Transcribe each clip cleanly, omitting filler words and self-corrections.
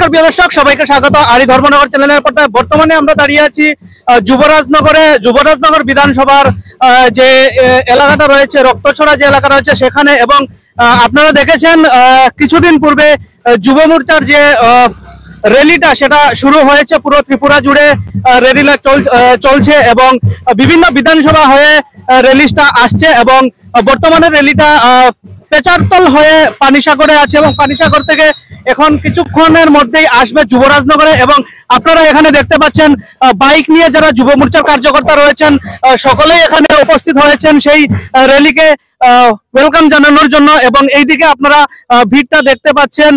প্রিয় দর্শক, সবাইকে স্বাগত আরি ধর্মনগর চ্যানেলের পর্দায়। বর্তমানে আমরা দাঁড়িয়ে আছি যুবরাজনগর বিধানসভার যে এলাকাটা রয়েছে, রক্তছড়া যে এলাকা রয়েছে সেখানে। এবং আপনারা দেখেছেন কিছুদিন পূর্বে যুব মোর্চার যে র্যালিটা সেটা শুরু হয়েছে। পুরো ত্রিপুরা জুড়ে র্যালিটা চলছে এবং বিভিন্ন বিধানসভা হয়ে র্যালিটা আসছে। এবং বর্তমানে র্যালিটা পেচারতল হয়ে পানিসাগরে আছে এবং পানিসাগর থেকে এখন কিছুক্ষণের মধ্যেই আসবে যুবরাজনগরে। এবং আপনারা এখানে দেখতে পাচ্ছেন বাইক নিয়ে যারা যুব মোর্চার কার্যকর্তা রয়েছেন সকলেই এখানে উপস্থিত হয়েছেন সেই র্যালিকে ওয়েলকাম জানানোর জন্য। এবং এইদিকে আপনারা ভিড়টা দেখতে পাচ্ছেন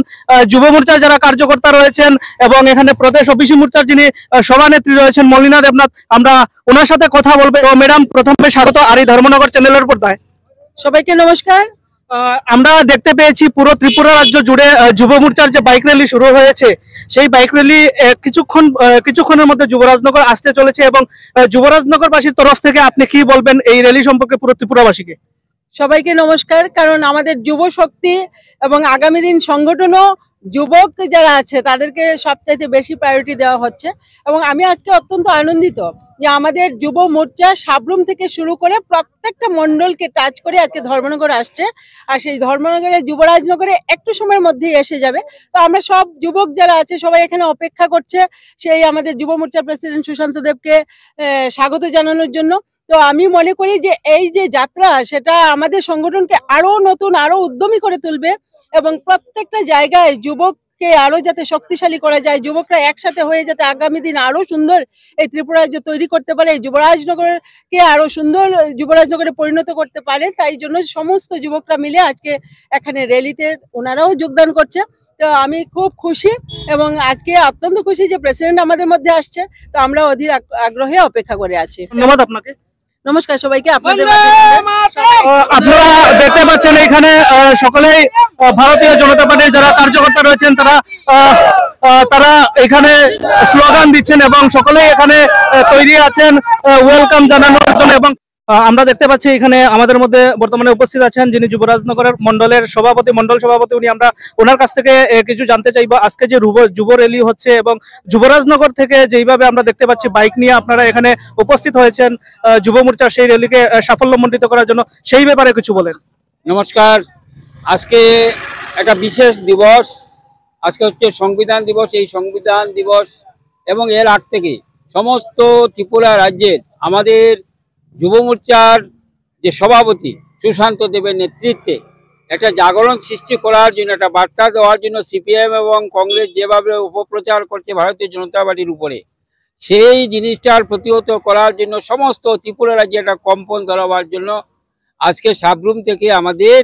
যুব মোর্চার যারা কার্যকর্তা রয়েছেন এবং এখানে প্রদেশ ওবিসি মোর্চার যিনি সভানেত্রী রয়েছেন মলিনা দেবনাথ, আমরা ওনার সাথে কথা বলবো। ম্যাডাম, প্রথমে স্বাগত আরি ধর্মনগর চ্যানেলের পর্দায়। সবাইকে নমস্কার। আমরা দেখতে পেয়েছি পুরো ত্রিপুরা রাজ্য জুড়ে যুব মোর্চার যে বাইক র্যালি শুরু হয়েছে সেই বাইক র্যালি কিছুক্ষণের মধ্যে যুবরাজনগর আসতে চলেছে। এবং যুবরাজনগরবাসীর তরফ থেকে আপনি কি বলবেন এই র্যালি সম্পর্কে পুরো ত্রিপুরাবাসীকে? সবাইকে নমস্কার। কারণ আমাদের যুব শক্তি এবং আগামী দিন সংগঠনও যুবক যারা আছে তাদেরকে সবচাইতে বেশি প্রায়োরিটি দেওয়া হচ্ছে। এবং আমি আজকে অত্যন্ত আনন্দিত যে আমাদের যুব মোর্চা সাবরুম থেকে শুরু করে প্রত্যেকটা মণ্ডলকে টাচ করে আজকে ধর্মনগর আসছে। আর সেই ধর্মনগরে যুবরাজনগরে একটু সময়ের মধ্যেই এসে যাবে। তো আমরা সব যুবক যারা আছে সবাই এখানে অপেক্ষা করছে সেই আমাদের যুব মোর্চার প্রেসিডেন্ট সুশান্ত দেবকে স্বাগত জানানোর জন্য। তো আমি মনে করি যে এই যে যাত্রা সেটা আমাদের সংগঠনকে আরো নতুন আরো উদ্যমী করে তুলবে এবং প্রত্যেকটা জায়গায় যুবককে আরো যাতে শক্তিশালী করা যায়, যুবকরা একসাথে হয়ে যাতে আগামী দিন আরো সুন্দর এই ত্রিপুরা রাজ্য তৈরি করতে পারে, যুবরাজনগরকে আরো সুন্দর যুবরাজনগরে পরিণত করতে পারে। তাই জন্য সমস্ত যুবকরা মিলে আজকে এখানে র্যালিতে ওনারাও যোগদান করছে। তো আমি খুব খুশি এবং আজকে অত্যন্ত খুশি যে প্রেসিডেন্ট আমাদের মধ্যে আসছে। তো আমরা অধীর আগ্রহে অপেক্ষা করে আছি। ধন্যবাদ আপনাকে। নমস্কার সবাইকে। আপনারা দেখতে পাচ্ছেন এখানে সকলেই ভারতীয় জনতা পার্টির যারা কার্যকর্তা রয়েছেন তারা এখানে স্লোগান দিচ্ছেন এবং সকলেই এখানে তৈরি আছেন ওয়েলকাম জানানোর জন্য। এবং আমরা দেখতে পাচ্ছি এখানে আমাদের মধ্যে বর্তমানে উপস্থিত আছেন যিনি যুবরাজনগরের মন্ডল সভাপতি উনি। আমরা ওনার কাছ থেকে কিছু জানতে চাইবো আজকে যে যুব র্যালি হচ্ছে এবং যুবরাজনগর থেকে যেইভাবে আমরা দেখতে পাচ্ছি বাইক নিয়ে আপনারা এখানে উপস্থিত হয়েছেন যুব মোর্চার সেই র্যালিকে সাফল্যমণ্ডিত করার জন্য, সেই ব্যাপারে কিছু বলেন। নমস্কার। আজকে একটা বিশেষ দিবস, আজকে হচ্ছে সংবিধান দিবস। এই সংবিধান দিবস এবং এর আগ থেকে সমস্ত ত্রিপুরা রাজ্যের আমাদের যুব মোর্চার যে সভাপতি সুশান্ত দেবের নেতৃত্বে একটা জাগরণ সৃষ্টি করার জন্য, একটা বার্তা দেওয়ার জন্য সিপিএম এবং কংগ্রেস যেভাবে অপপ্রচার করছে ভারতীয় জনতা পার্টির উপরে, সেই জিনিসটার প্রতিহত করার জন্য সমস্ত ত্রিপুরা রাজ্যে একটা কম্পন ধরাবার জন্য আজকে সাবরুম থেকে আমাদের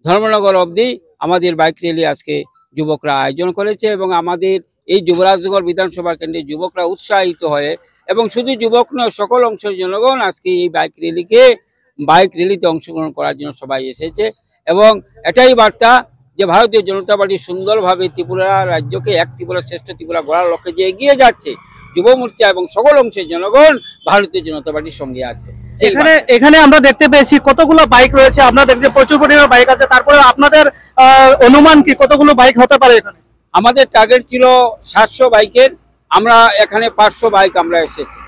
ধর্মনগর অবধি আমাদের বাইক র্যালি আজকে যুবকরা আয়োজন করেছে। এবং আমাদের এই যুবরাজনগর বিধানসভা কেন্দ্রে যুবকরা উৎসাহিত হয়ে এবং শুধু যুবক নয় সকল অংশের জনগণ আজকে এই বাইক র্যালিতে অংশগ্রহণ করার জন্য সবাই এসেছে। এবং এটাই বার্তা যে ভারতীয় জনতা পার্টি সুন্দরভাবে ত্রিপুরা রাজ্যকে এক ত্রিপুরা শ্রেষ্ঠ ত্রিপুরা গড়ার লক্ষ্যে যে এগিয়ে যাচ্ছে, যুব মোর্চা এবং সকল অংশের জনগণ ভারতীয় জনতা পার্টির সঙ্গে আছে। এখানে আমরা দেখতে পেয়েছি কতগুলো বাইক রয়েছে, আমরা দেখছি প্রচুর পরিমাণে বাইক আছে। তারপরে আপনাদের অনুমান কি কতগুলো বাইক হতে পারে এখানে? আমাদের টার্গেট ছিল 700 বাইকের, আমরা এখানে 500 বাইক আমরা এসেছি।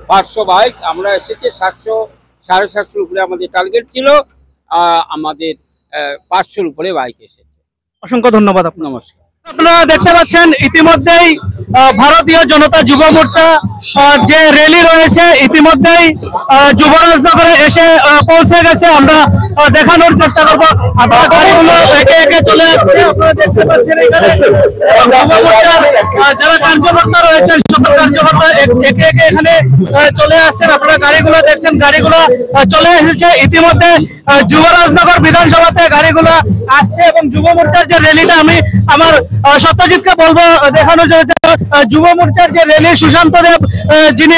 500 বাইক আমরা এসেছি, 700 750 উপরে আমাদের টার্গেট ছিল, আমাদের 500-র উপরে বাইক এসেছে। অসংখ্য ধন্যবাদ। নমস্কার। আপনারা দেখতে পাচ্ছেন ইতিমধ্যেই ভারতীয় জনতা যুব মোর্চা যে র্যালি রয়েছে ইতিমধ্যেই যুবরাজনগরে এসে পৌঁছে গেছে। আমরা দেখানোর চেষ্টা করবো। আপনারা গাড়িগুলো একে একে চলে আসছে। আপনারা দেখতে পাচ্ছেন এখানে যুব মোর্চার যারা কার্যকর্তা রয়েছেন সকল কার্যকর্তা একে একে এখানে চলে আসছেন। আপনারা গাড়িগুলো দেখছেন, গাড়িগুলো চলে এসেছে ইতিমধ্যে যুবরাজনগর বিধানসভাতে গাড়িগুলো আসছে। এবং যুব মোর্চার যে র্যালিটা আমি আমার সত্যজিৎকে বলবো দেখানোর জন্য। যুব মোর্চার যে র্যালি সুশান্ত দেব যিনি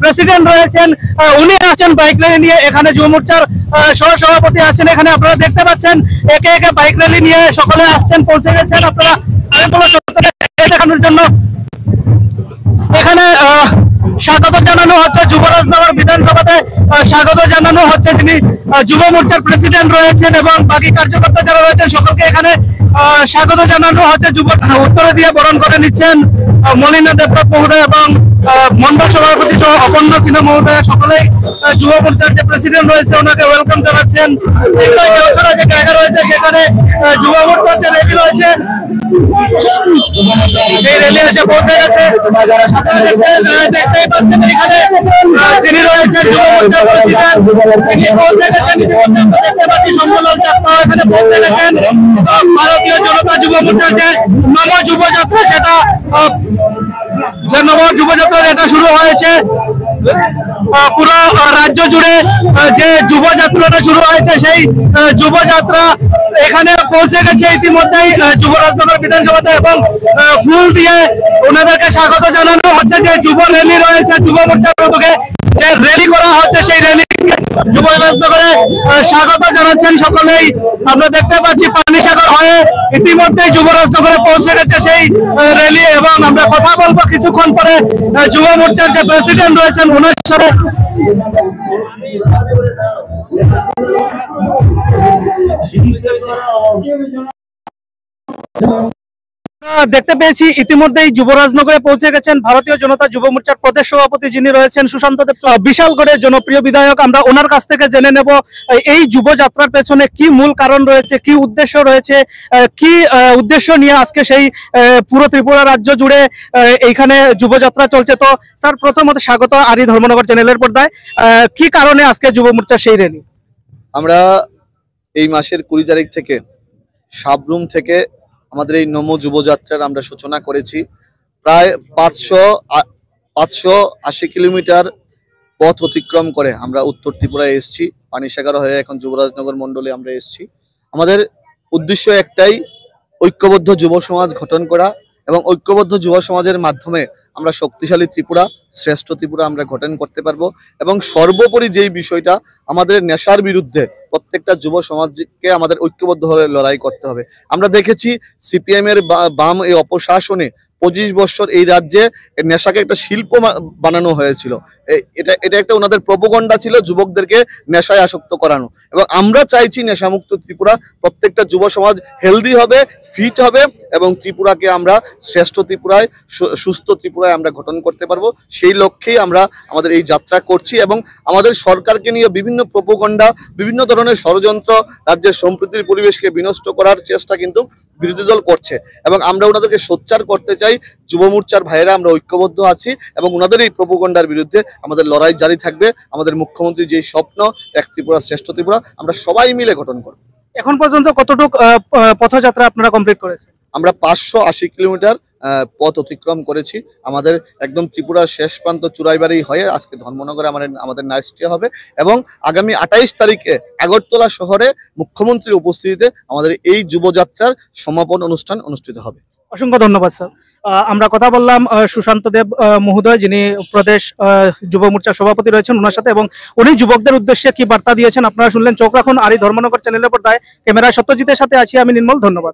প্রেসিডেন্ট রয়েছেন উনি আসছেন বাইক র্যালি নিয়ে। এখানে যুব মোর্চার সহসভাপতি আছেন। এখানে আপনারা দেখতে পাচ্ছেন একে একে বাইক র্যালি নিয়ে সকলে আসছেন, পৌঁছে গেছেন। আপনারা দেখানোর জন্য এখানে স্বাগত জানানো হচ্ছে যুবরাজনগর বিধানসভাতে। স্বাগত জানানো হচ্ছে যিনি যুব মোর্চার প্রেসিডেন্ট রয়েছেন এবং বাকি কার্যকর্তা যারা রয়েছেন সকলকে এখানে স্বাগত জানানো হচ্ছে। উত্তরে দিয়ে বরণ করে নিচ্ছেন মলিনা দেবব্রত মহোদয় এবং মন্ডল সভাপতি সহ অপর্ণা সিনহা মহোদয়, সকলেই যুব মোর্চার যে প্রেসিডেন্ট রয়েছে ওনাকে ওয়েলকাম জানাচ্ছেন। দেওছড়া যে জায়গা রয়েছে সেখানে যুব মোর্চার যে র্যালি রয়েছে সেই র্যালি এসে পৌঁছে গেছে। দেখতেই পাচ্ছেন এখানে যিনি রয়েছেন যুব মোর্চার প্রেসিডেন্ট, তিনি পৌঁছে গেছেন। দেখতে পাচ্ছি সম্মেলন যাত্রা এখানে পৌঁছে গেছেন। ভারতীয় জনতা যুব মোর্চার যে নব যুবযাত্রা সেটা যেটা শুরু হয়েছে পুরো রাজ্য জুড়ে যে যুবযাত্রাটা শুরু হয়েছে সেই যুবযাত্রা এখানে পৌঁছে গেছে ইতিমধ্যেই যুবরাজনগর বিধানসভাতে এবং ফুল দিয়ে ওনাদেরকে স্বাগত জানানো হচ্ছে। যে যুব র্যালি রয়েছে যুব মোর্চার উদ্যোগে যে র্যালি করা হচ্ছে সেই র্যালি যুবরাজনগরে স্বাগত জানাচ্ছেন সকলেই। আমরা দেখতে পাচ্ছি পানিসাগর হয়ে ইতিমধ্যেই যুবরাজনগরে পৌঁছে গেছে সেই র্যালি এবং আমরা কথা বলবো কিছুক্ষণ পরে যুব মোর্চার যে প্রেসিডেন্ট রয়েছেন ওনার সাথে। দেখতে পেয়েছি ইতিমধ্যেই যুবরাজনগরে পৌঁছে গেছেন ভারতীয় জনতা যুব মোর্চার প্রদেশ সভাপতি যিনি রয়েছেন সুশান্ত দেব, বিশালগড়ের জনপ্রিয় বিধায়ক। আমরা ওনার কাছ থেকে জেনে নেব এই যুবযাত্রার পেছনে কি মূল কারণ রয়েছে, কি উদ্দেশ্য রয়েছে, কি উদ্দেশ্য নিয়ে আজকে সেই পুরো ত্রিপুরা রাজ্য জুড়ে এইখানে যুবযাত্রা চলছে। তো স্যার প্রথমত স্বাগত আরি ধর্মনগর চ্যানেলের পর্দায়। কি কারণে আজকে যুব মোর্চার সেই র্যালি? আমরা এই মাসের 20 তারিখ থেকে সাবরুম থেকে আমাদের এই নমো যুবযাত্রার আমরা সূচনা করেছি। প্রায় 580 কিলোমিটার পথ অতিক্রম করে আমরা উত্তর ত্রিপুরায় এসেছি। পানিসাগর হয়ে এখন যুবরাজনগর মণ্ডলে আমরা এসেছি। আমাদের উদ্দেশ্য একটাই, ঐক্যবদ্ধ যুব সমাজ গঠন করা এবং ঐক্যবদ্ধ যুব সমাজের মাধ্যমে আমরা শক্তিশালী ত্রিপুরা, শ্রেষ্ঠ ত্রিপুরা আমরা গঠন করতে পারবো। এবং সর্বোপরি যেই বিষয়টা, আমাদের নেশার বিরুদ্ধে প্রত্যেকটা যুব সমাজকে আমাদের ঐক্যবদ্ধ হয়ে লড়াই করতে হবে। আমরা দেখেছি সিপিএম এর বাম এই অপশাসনে 25 বছর এই রাজ্যে নেশাকে একটা শিল্প বানানো হয়েছিল। এটা একটা ওনাদের প্রোপাগান্ডা ছিল যুবকদেরকে নেশায় আসক্ত করানো। এবং আমরা চাইছি নেশামুক্ত ত্রিপুরা, প্রত্যেকটা যুব সমাজ হেলদি হবে, ফিট হবে এবং ত্রিপুরাকে আমরা শ্রেষ্ঠ ত্রিপুরায়, সুস্থ ত্রিপুরায় আমরা গঠন করতে পারবো। সেই লক্ষ্যেই আমরা আমাদের এই যাত্রা করছি এবং আমাদের সরকারকে নিয়ে বিভিন্ন প্রোপাগান্ডা, বিভিন্ন ধরনের ষড়যন্ত্র, রাজ্যের সম্প্রীতির পরিবেশকে বিনষ্ট করার চেষ্টা কিন্তু বিরোধী দল করছে এবং আমরা ওনাদেরকে সোচ্চার করতে চাই। যুব মোর্চার ভাইয়েরা আমরা ঐক্যবদ্ধ আছি এবং ওনাদের এই প্রোপাগান্ডার বিরুদ্ধে আমাদের লড়াই জারি থাকবে। আমাদের মুখ্যমন্ত্রীর যে স্বপ্ন, এক ত্রিপুরা শ্রেষ্ঠ ত্রিপুরা, আমরা সবাই মিলে গঠন করব। এখন পর্যন্ত কতটুকু পথযাত্রা আপনারা কমপ্লিট করেছেন? আমরা 580 কিলোমিটার পথ অতিক্রম করেছি। আমাদের একদম ত্রিপুরার শেষ প্রান্ত চুরাইবাড়ি হয়ে আজকে ধর্মনগরে আমাদের নাইট স্টে হবে এবং আগামী 28 তারিখে আগরতলা শহরে মুখ্যমন্ত্রীর উপস্থিতিতে আমাদের এই যুবযাত্রার সমাপন অনুষ্ঠান অনুষ্ঠিত হবে। অসংখ্য ধন্যবাদ স্যার। আমরা কথা বললাম সুশান্ত দেব মহোদয়, যিনি প্রদেশ যুব মোর্চার সভাপতি রয়েছেন, ওনার সাথে এবং উনি যুবকদের উদ্দেশ্যে কি বার্তা দিয়েছেন আপনারা শুনলেন। চোখ রাখুন আরি ধর্মনগর চ্যানেলের পর্দায়। ক্যামেরায় সত্যজিতের সাথে আছি আমি নির্মল। ধন্যবাদ।